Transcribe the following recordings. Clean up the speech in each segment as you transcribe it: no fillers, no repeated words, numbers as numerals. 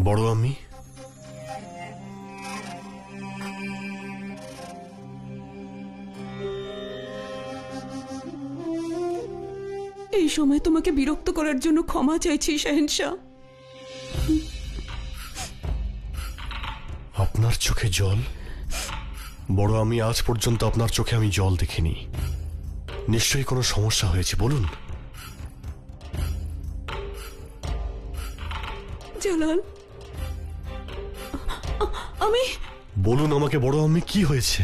বড় আমি এই সময় তোমাকে বিরক্ত করার জন্য ক্ষমা চাইছি শাহেনশাহ। আপনার চোখে জল? বড় আমি আজ পর্যন্ত আপনার চোখে আমি জল দেখিনি। নিশ্চয়ই কোনো সমস্যা হয়েছে, বলুন। জালাল, আমি বলুন আমাকে বড় আমি, কি হয়েছে?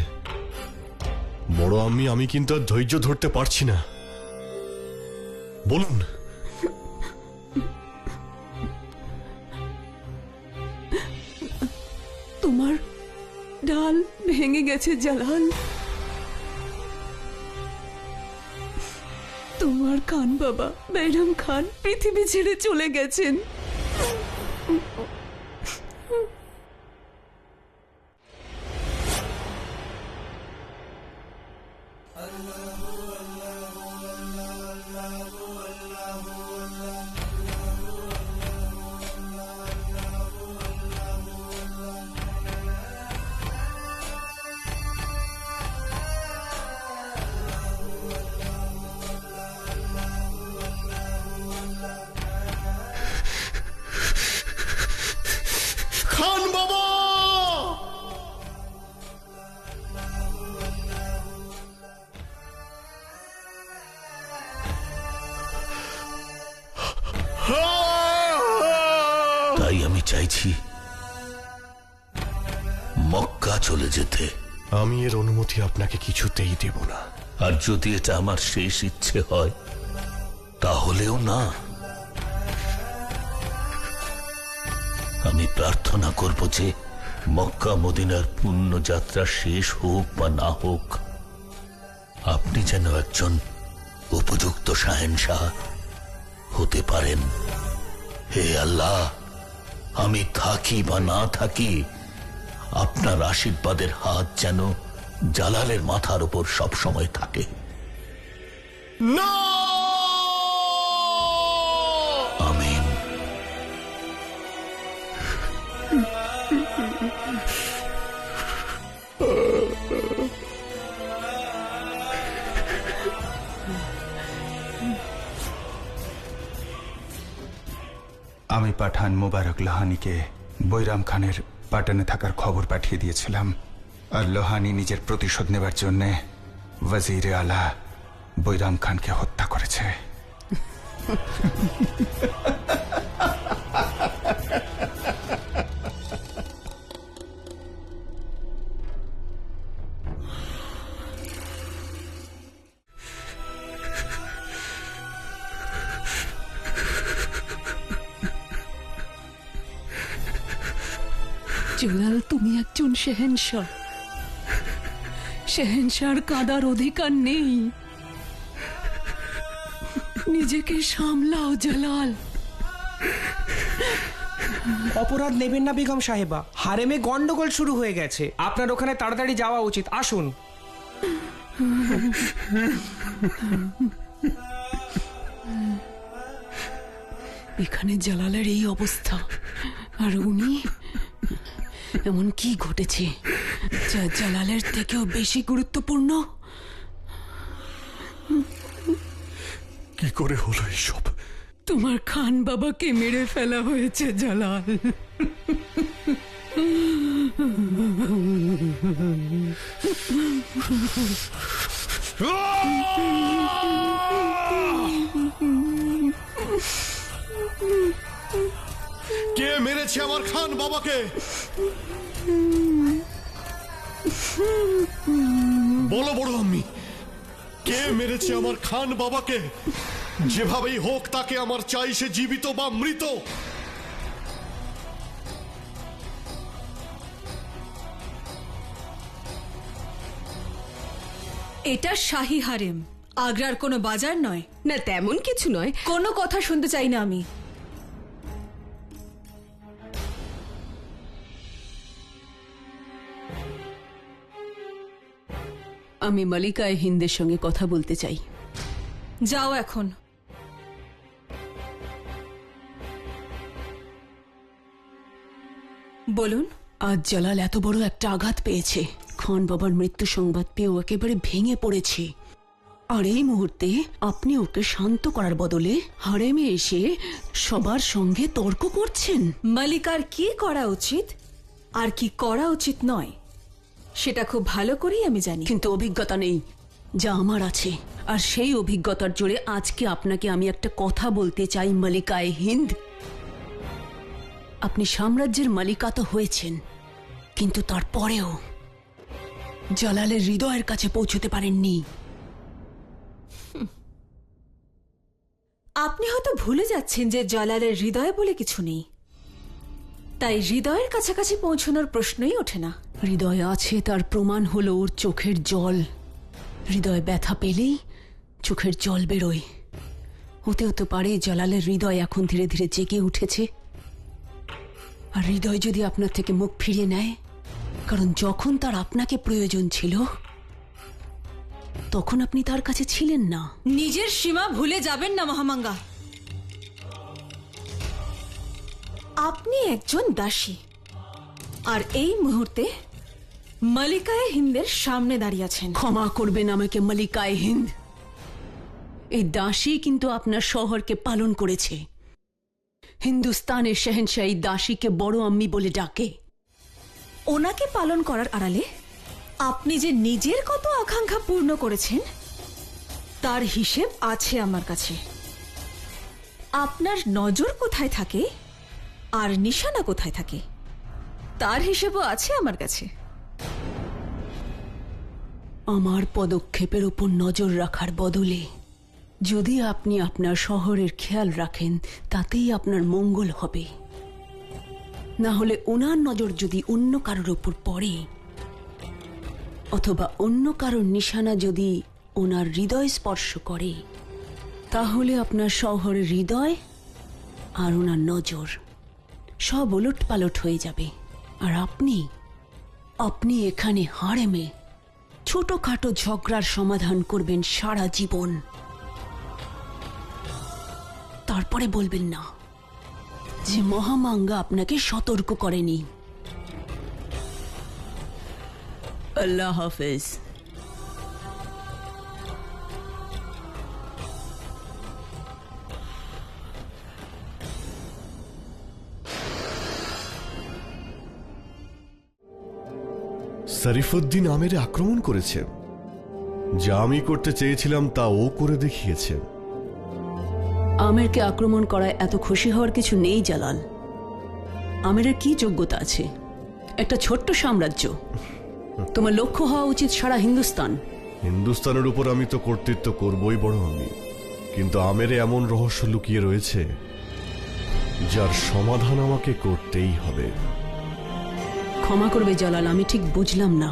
বড় আমি কিন্তু আর ধৈর্য ধরতে পারছি না, বলুন। তোমার ডাল ভেঙে গেছে জালাল। তোমার খান বাবা বেগম খান পৃথিবী ছেড়ে চলে গেছেন। খান বাবা! তাই আমি চাইছি মক্কা চলে যেতে। আমি এর অনুমতি আপনাকে কিছুতেই দেব না। আর যদি এটা আমার শেষ ইচ্ছে হয় তাহলেও না। আমি প্রার্থনা করব যে মক্কা মদিনার পুণ্য যাত্রা শেষ হোক বা না হোক, আপনি যেন একজন উপযুক্ত শাহেনশাহ হতে পারেন। হে আল্লাহ, আমি থাকি বা না থাকি, আপনার আশীর্বাদের হাত যেন জালালের মাথার উপর সবসময় থাকে। না! আমিন। আমি পাঠান মোবারক লোহানীকে বৈরাম খানের পাটানে থাকার খবর পাঠিয়ে দিয়েছিলাম, আর লোহানী নিজের প্রতিশোধ নেবার জন্য ওয়াজিরে আলা বৈরাম খানকে হত্যা করেছে। জালাল, তুমি একজন শাহেনশাহ। শাহেনশাহর কাঁদার অধিকার নেই। নিজেকে সামলাও জালাল। অপরাধ নেবেন না বেগম সাহেবা, হারেমে গন্ডগোল শুরু হয়ে গেছে। আপনার ওখানে তাড়াতাড়ি যাওয়া উচিত। আসুন। এখানে জালালের এই অবস্থা, আর উনি, এমন কি ঘটেছে যা জালালের থেকেও বেশি গুরুত্বপূর্ণ? কি করে হলো এইসব? তোমার খান বাবাকে মেরে ফেলা হয়েছে জালাল। কে মেরেছে আমার খান বাবাকে? বলো বড় আম্মি, কে মেরেছে আমার খান বাবাকে? যেভাবেই হোক তাকে আমার চাই, সে জীবিত বা মৃত। এটা শাহী হারেম, আগ্রার কোনো বাজার নয়। না, তেমন কিছু নয়। কোনো কথা শুনতে চাই না আমি। আমি মালিকায়ে হিন্দের সঙ্গে কথা বলতে চাই। যাও এখন। বলুন। আজ জালাল এত বড় একটা আঘাত পেয়েছে, খান বাবার মৃত্যু সংবাদ পেয়েও একেবারে ভেঙে পড়েছে। আর এই মুহূর্তে আপনি ওকে শান্ত করার বদলে হারেমে এসে সবার সঙ্গে তর্ক করছেন। মালিকার কি করা উচিত আর কি করা উচিত নয় সেটা খুব ভালো করেই আমি জানি। কিন্তু অভিজ্ঞতা নেই যা আমার আছে, আর সেই অভিজ্ঞতার জোরে আজকে আপনাকে আমি একটা কথা বলতে চাই মালিকায়ে হিন্দ। আপনি সাম্রাজ্যের মালিকা তো হয়েছেন, কিন্তু তারপরেও জালালের হৃদয়ের কাছে পৌঁছতে পারেননি। আপনি হয়তো ভুলে যাচ্ছেন যে জালালের হৃদয় বলে কিছু নেই, তাই হৃদয়ের কাছাকাছি পৌঁছানোর প্রশ্নই ওঠে না। হৃদয় আছে, তার প্রমাণ হলো ওর চোখের জল। হৃদয় ব্যথা পেলেই চোখের জল বেরোয়। হতে হতে পারে জালালের হৃদয় এখন ধীরে ধীরে জেগে উঠেছে। আর হৃদয় যদি আপনার থেকে মুখ ফিরিয়ে নেয়, কারণ যখন তার আপনাকে প্রয়োজন ছিল তখন আপনি তার কাছে ছিলেন না। নিজের সীমা ভুলে যাবেন না মহামাঙ্গা। আপনি একজন দাসী, আর এই মুহূর্তে মালিকায়ে হিন্দের সামনে দাঁড়িয়ে আছেন। ক্ষমা করবেন আমাকে মালিকায়ে হিন্দ, এই দাসী কিন্তু আপনার শহরকে পালন করেছে। হিন্দুস্তানের শেহেনশাহী দাসীকে বড় আম্মি বলে ডাকে। ওনাকে পালন করার আড়ালে আপনি যে নিজের কত আকাঙ্ক্ষা পূর্ণ করেছেন তার হিসেব আছে আমার কাছে। আপনার নজর কোথায় থাকে আর নিশানা কোথায় থাকে তার হিসেবও আছে আমার কাছে। আমার পদক্ষেপের উপর নজর রাখার বদলে যদি আপনি আপনার শহরের খেয়াল রাখেন তাতেই আপনার মঙ্গল হবে। না হলে ওনার নজর যদি অন্য কারোর উপর পড়ে, অথবা অন্য কারোর নিশানা যদি ওনার হৃদয় স্পর্শ করে, তাহলে আপনার শহরের হৃদয় আর ওনার নজর সব ওলট পালট হয়ে যাবে। আর আপনি এখানে হারেমে ছোটখাটো ঝগড়ার সমাধান করবেন সারা জীবন। তারপরে বলবেন না যে মহামাঙ্গা আপনাকে সতর্ক করেনি। আল্লাহ হাফেজ। শরীফুদ্দিন আমেরে আক্রমণ করেছে। যা আমি করতে চেয়েছিলাম তা ও করে দেখিয়েছে। আমেরকে আক্রমণ করায় এত খুশি হওয়ার কিছু নেই জালাল। আমেরের কি যোগ্যতা আছে? একটা ছোট্ট সাম্রাজ্য। তোমার লক্ষ্য হওয়া উচিত সারা হিন্দুস্তান। হিন্দুস্তানের উপর আমি তো কর্তৃত্ব করবই বড় আমি, কিন্তু আমেরে এমন রহস্য লুকিয়ে রয়েছে যার সমাধান আমাকে করতেই হবে। ক্ষমা করবে জালাল, আমি ঠিক বুঝলাম না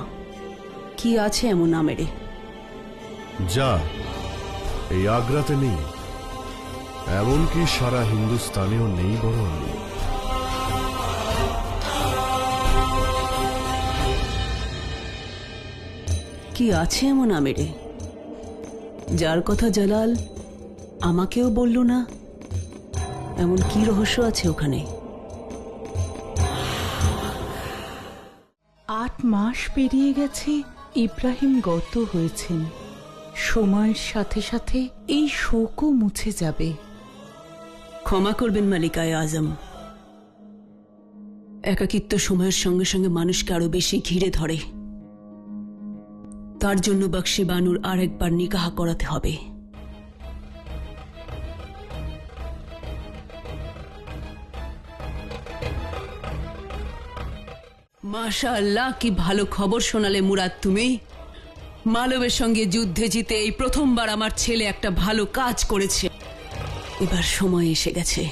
কি আছে এমন আমেরে। যা এই আগ্রাতে নেই, এমনকি সারা হিন্দুস্তানেও নেই বড় আমি। কি আছে এমন আমেরে যার কথা জালাল আমাকেও বলল না? এমন কি রহস্য আছে ওখানে? 8 মাস পেরিয়ে গেছে ইব্রাহিম গত হয়েছেন। সময়ের সাথে সাথে এই শোকও মুছে যাবে। ক্ষমা করবেন মালিকায়ে আজম, একাকিত্ব সময়ের সঙ্গে সঙ্গে মানুষকে আরো বেশি ঘিরে ধরে। তার জন্য বক্সি বানুর আরেকবার নিকাহ করাতে হবে। মাশাআল্লাহ, কি ভালো খবর শোনালে মুরাদ তুমি। মালবের সঙ্গে যুদ্ধে জিতে এই প্রথমবার আমার ছেলে একটা ভালো কাজ করেছে। এবার সময় এসে গেছে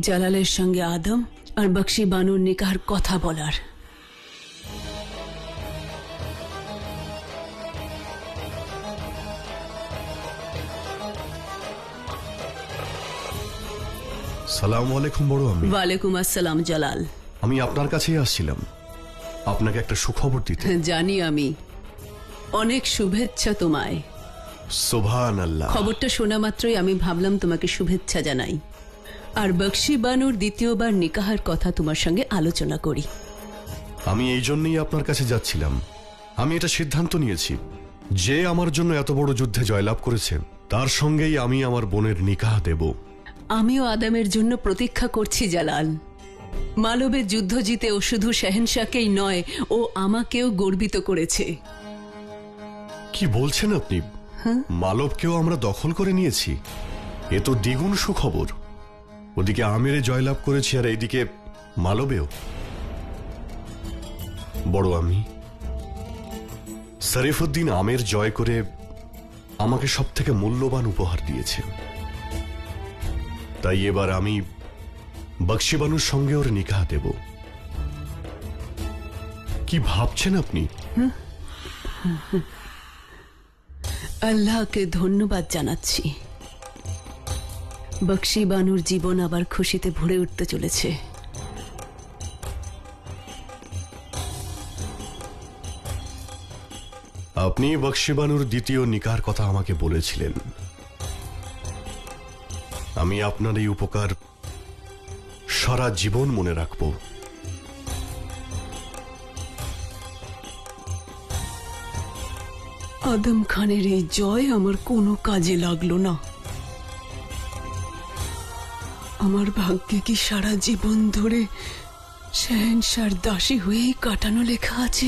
জালালের সঙ্গে আদম আর বক্সি বানুর নিকাহর কথা বলার। সালাম আলাইকুম বড় আমি। ওয়ালাইকুম আসসালাম জালাল। আমি আপনার কাছেই আসছিলাম আপনাকে একটা সুখবর দিতে। জানি আমি, অনেক শুভেচ্ছা তোমায়। সুবহানাল্লাহ। খবরটা শোনা মাত্রই আমি ভাবলাম তোমাকে শুভেচ্ছা জানাই, আর বক্সি বানুর দ্বিতীয়বার নিকাহের কথা তোমার সঙ্গে আলোচনা করি। আমি এই জন্যই আপনার কাছে যাচ্ছিলাম। আমি এটা সিদ্ধান্ত নিয়েছি, যে আমার জন্য এত বড় যুদ্ধে জয়লাভ করেছে তার সঙ্গেই আমি আমার বোনের নিকাহ দেব। আমিও আদমের জন্য প্রতীক্ষা করছি জালাল। মালবের যুদ্ধ জিতে ও শুধু শেহেনশাহকেই নয়, ও আমাকেও গর্বিত করেছে। কি বলছেন আপনি? মালবকেও আমরা দখল করে নিয়েছি? এ তো দ্বিগুণ সুখবর। ওদিকে আমেরে জয়লাভ করেছি আর এইদিকে মালবেও। বড় আমি, শরীফুদ্দিন আমের জয় করে আমাকে সব থেকে মূল্যবান উপহার দিয়েছে। তাই এবার আমি বক্সিবানুর সঙ্গে ওর নিকাহ দেব। কি ভাবছেন আপনি? আল্লাহকে ধন্যবাদ জানাচ্ছি। বক্সিবানুর জীবন আবার খুশিতে ভরে উঠতে চলেছে। আপনি বক্সিবানুর দ্বিতীয় নিকার কথা আমাকে বলেছিলেন। আমি আপনার এই উপকার সারা জীবন মনে রাখব। আদম খানের এই জয় আমার কোনো কাজে লাগলো না। আমার ভাগ্যে কি সারা জীবন ধরে শেহেনশাহর দাসী হয়েই কাটানো লেখা আছে?